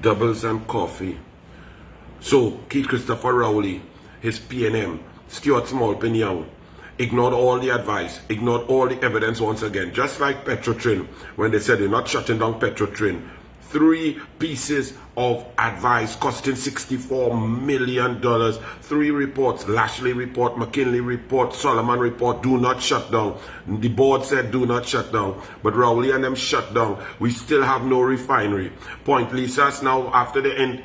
Doubles and coffee. So, Keith Christopher Rowley, his PNM, Stuart Smallpin Young, ignored all the advice, ignored all the evidence once again. Just like Petrotrin, when they said they're not shutting down Petrotrin. 3 pieces of advice costing $64 million. 3 reports, Lashley report, McKinley report, Solomon report, do not shut down. The board said do not shut down. But Rowley and them shut down. We still have no refinery. Point Lisas now, after the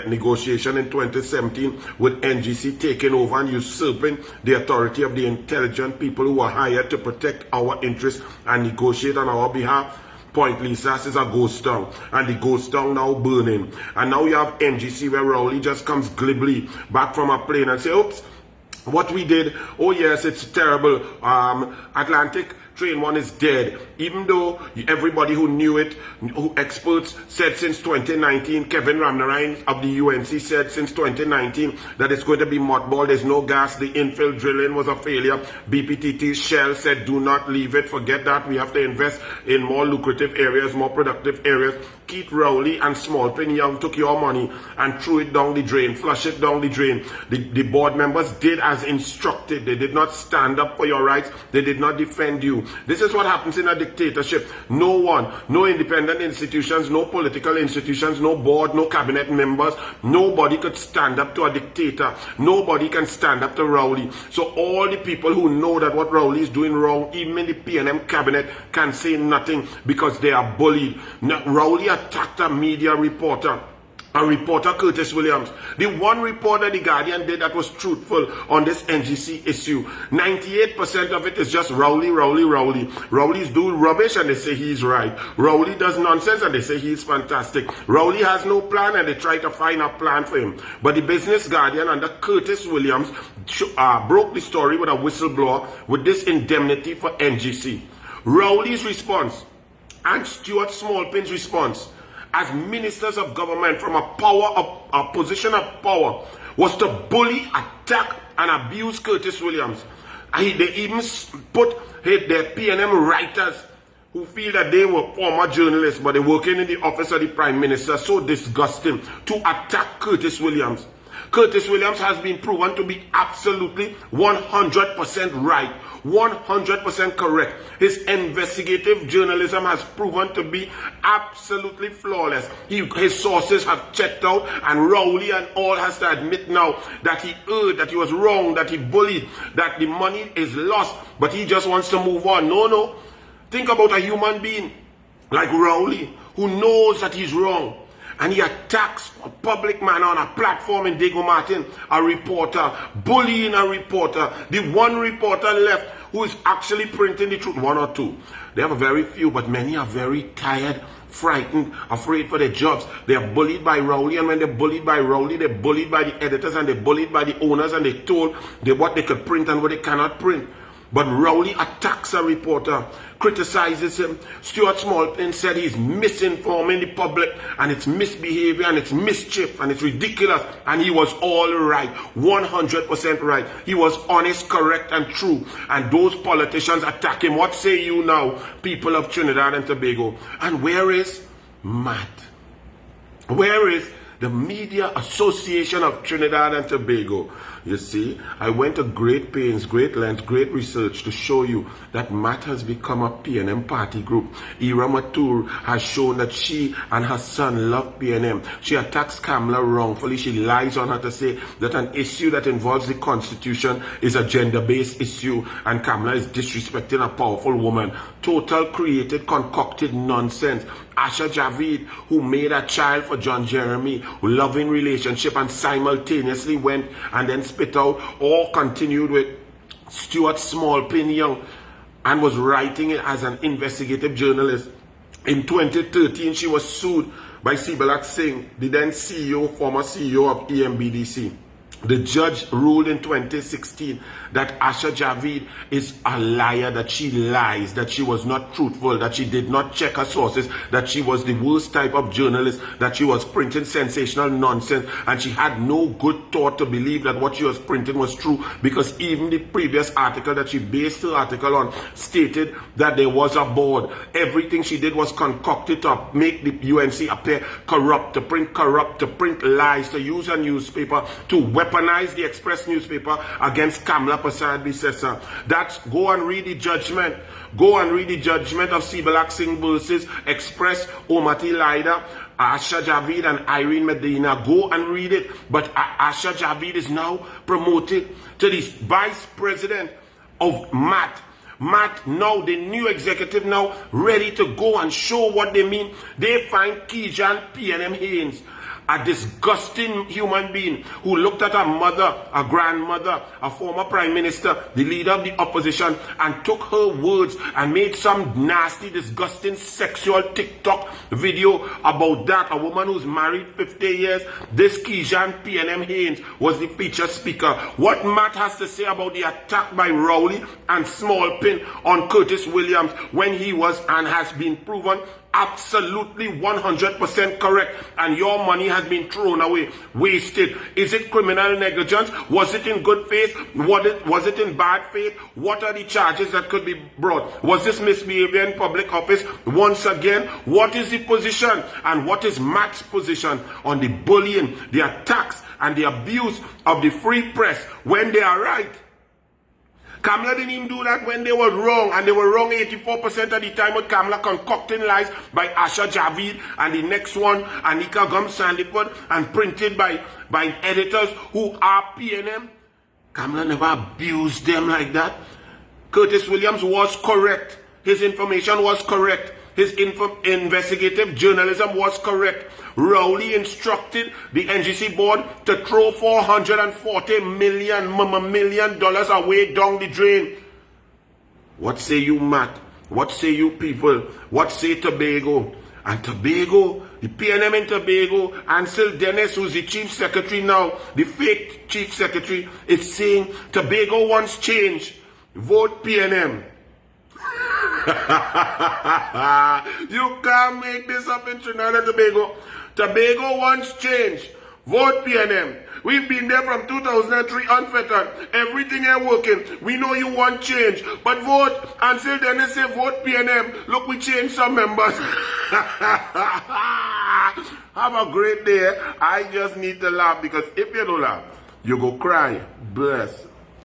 negotiation in 2017 with NGC taking over and usurping the authority of the intelligent people who are hired to protect our interests and negotiate on our behalf. Point Lisas is a ghost town, and the ghost town now burning. And now you have NGC where Rowley just comes glibly back from a plane and say, oops, what we did, oh yes, it's terrible. Atlantic Train 1 is dead. Even though everybody who knew it, who experts said since 2019, Kevin Ramnarine of the UNC said since 2019 that it's going to be mothballed, there's no gas, the infill drilling was a failure. BPTT Shell said do not leave it, forget that, we have to invest in more lucrative areas, more productive areas. Keith Rowley and Smallpin Young took your money and threw it down the drain, flush it down the drain. The board members did as instructed. They did not stand up for your rights. They did not defend you. This is what happens in a dictatorship. No one, no independent institutions, no political institutions, no board, no cabinet members, nobody could stand up to a dictator. Nobody can stand up to Rowley. So all the people who know that what Rowley is doing wrong, even in the PNM cabinet, can say nothing because they are bullied. Now, Rowley attacked a media reporter. A reporter, Curtis Williams. The one reporter the Guardian did that was truthful on this NGC issue. 98% of it is just Rowley. Rowley's doing rubbish and they say he's right. Rowley does nonsense and they say he's fantastic. Rowley has no plan and they try to find a plan for him. But the Business Guardian under Curtis Williams broke the story with a whistleblower with this indemnity for NGC. Rowley's response and Stuart Smallpin's response as ministers of government from a position of power was to bully, attack, and abuse Curtis Williams. And they even put their PNM writers who feel that they were former journalists, but they're working in the office of the Prime Minister, so disgusting, to attack Curtis Williams. Curtis Williams has been proven to be absolutely 100% right, 100% correct. His investigative journalism has proven to be absolutely flawless. His sources have checked out, and Rowley and all has to admit now that he erred, that he was wrong, that he bullied, that the money is lost, but he just wants to move on. No. Think about a human being like Rowley who knows that he's wrong. And he attacks a public man on a platform in Diego Martin, a reporter, bullying a reporter. The one reporter left who is actually printing the truth, 1 or 2. They have a very few, but many are very tired, frightened, afraid for their jobs. They are bullied by Rowley, and when they're bullied by Rowley, they're bullied by the editors, and they're bullied by the owners, and they're told what they could print and what they cannot print. But Rowley attacks a reporter, criticizes him. Stuart Smallpin said he's misinforming the public and it's misbehavior and it's mischief and it's ridiculous. And he was all right, 100% right. He was honest, correct, and true. And those politicians attack him. What say you now, people of Trinidad and Tobago? And where is Matt? Where is the Media Association of Trinidad and Tobago? You see, I went to great pains, great lengths, great research to show you that Matt has become a PNM party group. Ira Matur has shown that she and her son love PNM. She attacks Kamala wrongfully. She lies on her to say that an issue that involves the Constitution is a gender-based issue, and Kamala is disrespecting a powerful woman. Total created, concocted nonsense. Asha Javid, who made a child for John Jeremy, loving relationship, and simultaneously went and then spit out, or continued with Stuart Smallpin Young and was writing it as an investigative journalist. In 2013, she was sued by Sibalak Singh, the then CEO, former CEO of EMBDC. The judge ruled in 2016 that Asha Javid is a liar, that she lies, that she was not truthful, that she did not check her sources, that she was the worst type of journalist, that she was printing sensational nonsense, and she had no good thought to believe that what she was printing was true, because even the previous article that she based her article on stated that there was a board. Everything she did was concocted to make the UNC appear corrupt, to print lies, to use a newspaper, to weaponize the Express newspaper against Kamla Persad-Bissessar. That's, go and read the judgment. Go and read the judgment of Sibalak Singh versus Express, Omati Laida, Asha Javid and Irene Medina. Go and read it. But Asha Javid is now promoted to the vice president of MAT. MAT now, the new executive now, ready to go and show what they mean. They find Kijan PNM Haynes, a disgusting human being who looked at her mother, a grandmother, a former prime minister, the leader of the opposition, and took her words and made some nasty, disgusting sexual TikTok video about that. A woman who's married 50 years. This Kijan PNM Haynes was the feature speaker. What Matt has to say about the attack by Rowley and Small Pin on Curtis Williams when he was and has been proven absolutely 100% correct, and your money has been thrown away, wasted. Is it criminal negligence? Was it in good faith? Was it in bad faith? What are the charges that could be brought? Was this misbehavior in public office? Once again, what is the position and what is Matt's position on the bullying, the attacks and the abuse of the free press when they are right? Kamla didn't even do that when they were wrong, and they were wrong 84% of the time with Kamla concocting lies by Asha Javid, and the next one, Anika Gum Sandiford, and printed by editors who are PNM. Kamla never abused them like that. Curtis Williams was correct. His information was correct. His investigative journalism was correct. Rowley instructed the NGC board to throw $440 million away down the drain. What say you, Matt? What say you people? What say Tobago? And Tobago, the PNM in Tobago, Ansel Dennis, who's the chief secretary now, the fake chief secretary, is saying Tobago wants change. Vote PNM. You can't make this up in Trinidad and Tobago. Tobago wants change. Vote PNM. We've been there from 2003 unfettered. Everything ain't working. We know you want change. But vote. Until then they say vote PNM. Look, we changed some members. Have a great day. I just need to laugh, because if you don't laugh, you go cry. Bless.